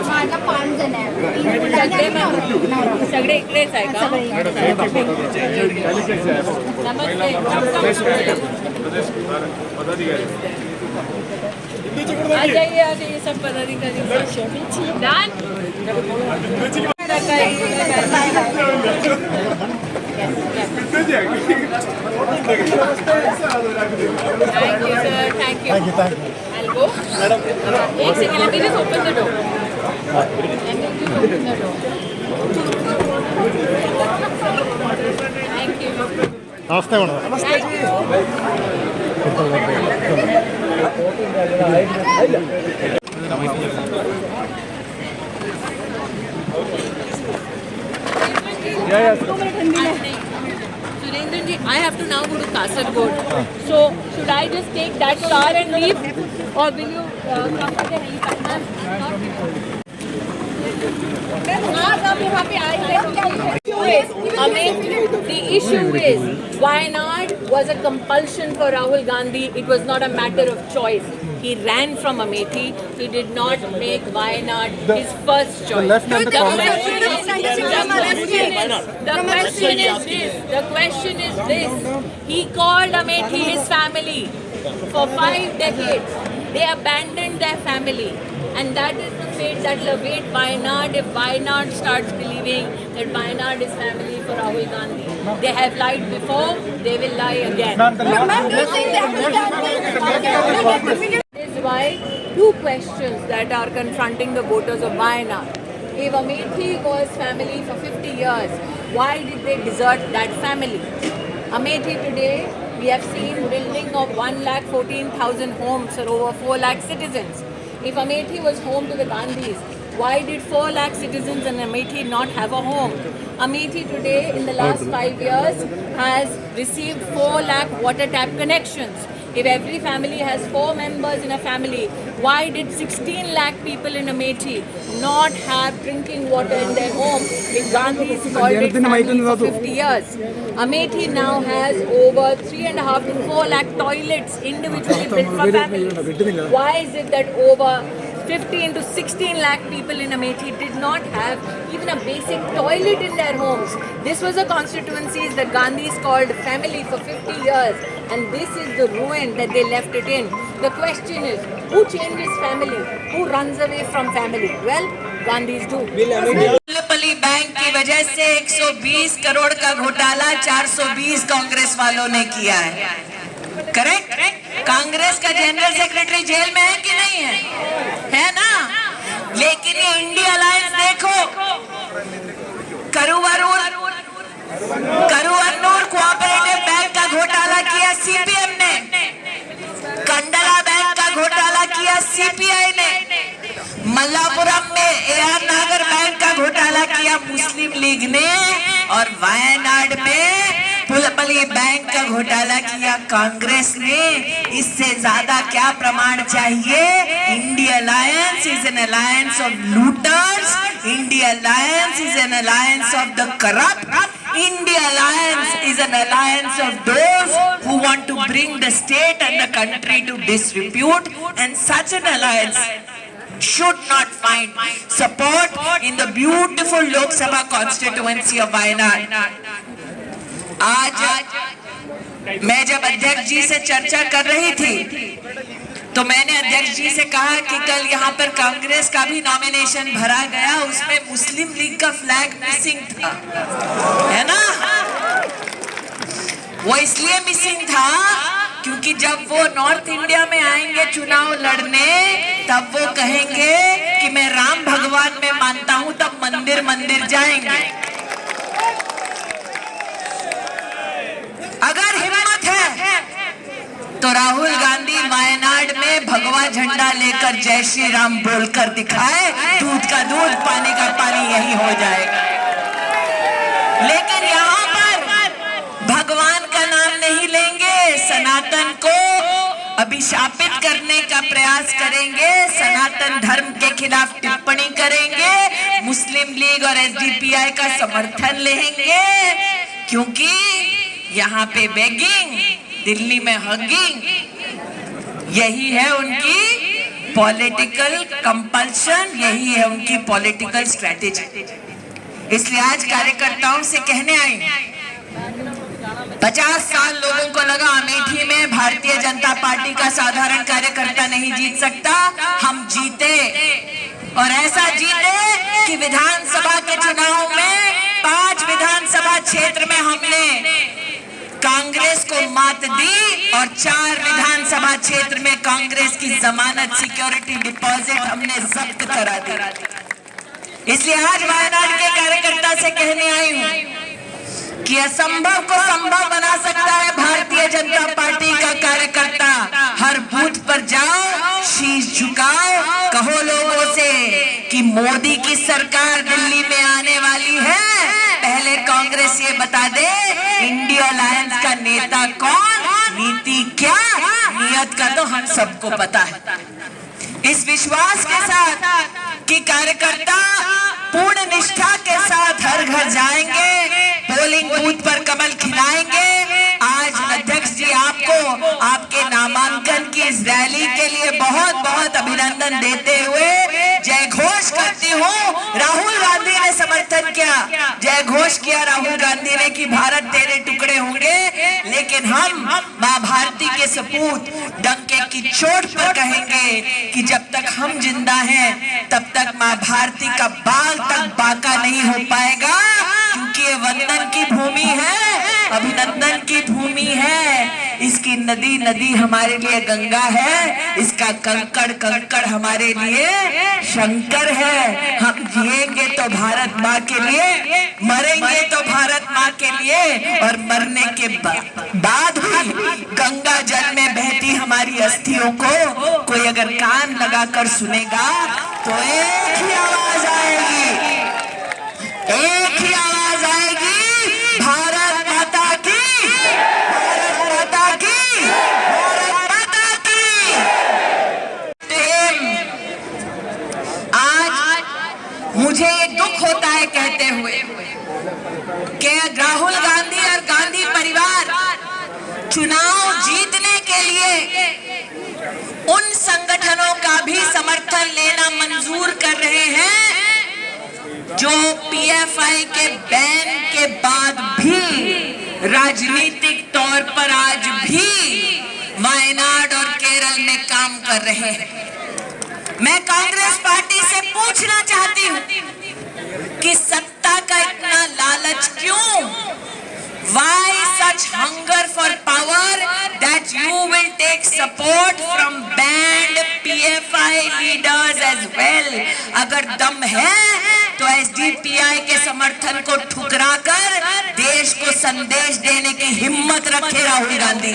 माझ्या 5 जण आहे सगळे इकडेच आहे का? आ जाइए सब पदाधिकारी done. Thank you, sir. Thank you. I'll go. एक second, let me just open the door. Let me just open the door. Thank you. नमस्ते madam. Thank you. Surendran ji, I have to now go to Kasaragod. So, should I just take that car and leave, or will you come with the helipad? The issue is, Wayanad was a compulsion for Rahul Gandhi. It was not a matter of choice. He ran from Amethi. He did not make Wayanad his first choice. The question is this. He called Amethi his family for 5 decades. They abandoned their family. And that is the fate that will await Wayanad if Wayanad starts believing that Wayanad is family for Rahul Gandhi. They have lied before, they will lie again. This is why 2 questions that are confronting the voters of Wayanad. If Amethi was family for 50 years, why did they desert that family? Amethi today, we have seen building of 1,14,000 homes for over 4 lakh citizens. If Amethi was home to the Gandhis, why did 4 lakh citizens in Amethi not have a home? Amethi today, in the last 5 years, has received 4 lakh water tap connections. If every family has 4 members in a family, why did 16 lakh people in Amethi not have drinking water in their home if Gandhi's called it family for 50 years? Amethi now has over 3.5 to 4 lakh toilets individually built for families. Why is it that over 15 to 16 lakh people in Amethi did not have even a basic toilet in their homes? This was a constituency that Gandhi's called family for 50 years, and this is the ruin that they left it in. The question is, who changes family? Who runs away from family? Well, Gandhis do. Mullappally bank की वजह से 120 करोड़ का घोटाला 420 कांग्रेस वालों ने किया है। Correct? Congress का जनरल सेक्रेटरी जेल में है कि नहीं है? है ना? लेकिन ये इंडिया अलायंस देखो, करूवन्नूर कोऑपरेटिव बैंक का घोटाला किया सीपीएम ने, कंडला बैंक का घोटाला किया सीपीआई ने, मल्लापुरम में एआर नागर बैंक का घोटाला किया मुस्लिम लीग ने, और वायनाड में पुलपली बैंक का घोटाला किया कांग्रेस ने। इससे ज्यादा क्या प्रमाण चाहिए? India alliance is an alliance of looters, India alliance is an alliance of the corrupt, India alliance is an alliance of those who want to bring the state and the country to disrepute, and such an alliance should not find support in the beautiful Lok Sabha constituency of Wayanad. आज मैं जब अध्यक्ष जी से चर्चा कर रही थी तो मैंने अध्यक्ष जी से कहा कि कल यहाँ पर कांग्रेस का भी नॉमिनेशन भरा गया, उसमें मुस्लिम लीग का फ्लैग मिसिंग था, है ना? वो इसलिए मिसिंग था क्योंकि जब वो नॉर्थ इंडिया में आएंगे चुनाव लड़ने, तब वो कहेंगे कि मैं राम भगवान में मानता हूँ, तब मंदिर मंदिर जाएंगे। अगर हिम्मत है तो राहुल गांधी वायनाड में भगवा झंडा लेकर जय श्री राम बोलकर दिखाए, दूध का दूध पानी का पानी यही हो जाएगा। लेकिन यहाँ पर भगवान का नाम नहीं लेंगे, सनातन को अभिशापित करने का प्रयास करेंगे, सनातन धर्म के खिलाफ टिप्पणी करेंगे, मुस्लिम लीग और एसडीपीआई का समर्थन लेंगे, क्योंकि यहाँ पे बेगिंग, दिल्ली में हगिंग, यही है उनकी पॉलिटिकल कंपल्शन, यही है उनकी पॉलिटिकल स्ट्रेटेजी। इसलिए आज कार्यकर्ताओं से कहने आई, 50 साल लोगों को लगा अमेठी में भारतीय जनता पार्टी का साधारण कार्यकर्ता नहीं जीत सकता, हम जीते और ऐसा जीते कि विधानसभा के चुनाव में 5 विधानसभा क्षेत्र में हमने कांग्रेस को मात दी और 4 विधानसभा क्षेत्र में कांग्रेस की जमानत सिक्योरिटी डिपॉजिट हमने जब्त करा दी। इसलिए आज वायनाड के कार्यकर्ता से कहने आई हूं कि असंभव को संभव बना सकता है भारतीय जनता पार्टी का कार्यकर्ता। हर बूथ पर जाओ, शीश झुकाओ, कहो लोगों से कि मोदी की सरकार दिल्ली में आने वाली है। पहले कांग्रेस ये बता दे इंडिया अलायंस का नेता कौन, नीति क्या, नियत का तो हम सबको पता है। इस विश्वास के साथ कि कार्यकर्ता पूर्ण निष्ठा के साथ हर घर जाएंगे, पोलिंग बूथ पर कमल खिलाएंगे। आज अध्यक्ष जी आपको आपके नामांकन की इस रैली के लिए बहुत बहुत अभिनंदन देते हुए जय घोष करती हूँ। राहुल गांधी ने समर्थन किया, जय घोष किया राहुल गांधी ने कि भारत तेरे टुकड़े होंगे, लेकिन हम माँ भारती के सपूत डंके की चोट पर कहेंगे कि जब तक हम जिंदा हैं तब तक माँ भारती का बाल तक बांका नहीं हो पाएगा, क्योंकि ये वंदन की भूमि है, अभिनंदन की भूमि है। इसकी नदी नदी हमारे लिए गंगा है, इसका कंकड़ कंकड़ हमारे लिए शंकर है। हम जिएंगे तो भारत माँ के लिए, मरेंगे तो भारत माँ के लिए, और मरने के बाद भी गंगा जल में बहती हमारी अस्थियों को कोई अगर कान लगाकर सुनेगा तो एक ही आवाज आएगी, एक ही आवाज आएगी, भारत माता की, भारत माता की, भारत माता की। आज मुझे ये दुख होता है कहते हुए कि राहुल गांधी और गांधी परिवार चुनाव जीतने के लिए उन संगठनों का भी समर्थन लेना मंजूर कर रहे हैं जो पीएफआई के बैन के बाद भी राजनीतिक तौर पर आज भी वायनाड और केरल में काम कर रहे हैं। मैं कांग्रेस पार्टी से पूछना चाहती हूं कि सत्ता का इतना लालच क्यों? Why such hunger for power that you will take support from banned PFI leaders as well? अगर दम है तो एसडीपीआई के समर्थन को ठुकराकर देश को संदेश देने की हिम्मत रखे राहुल गांधी।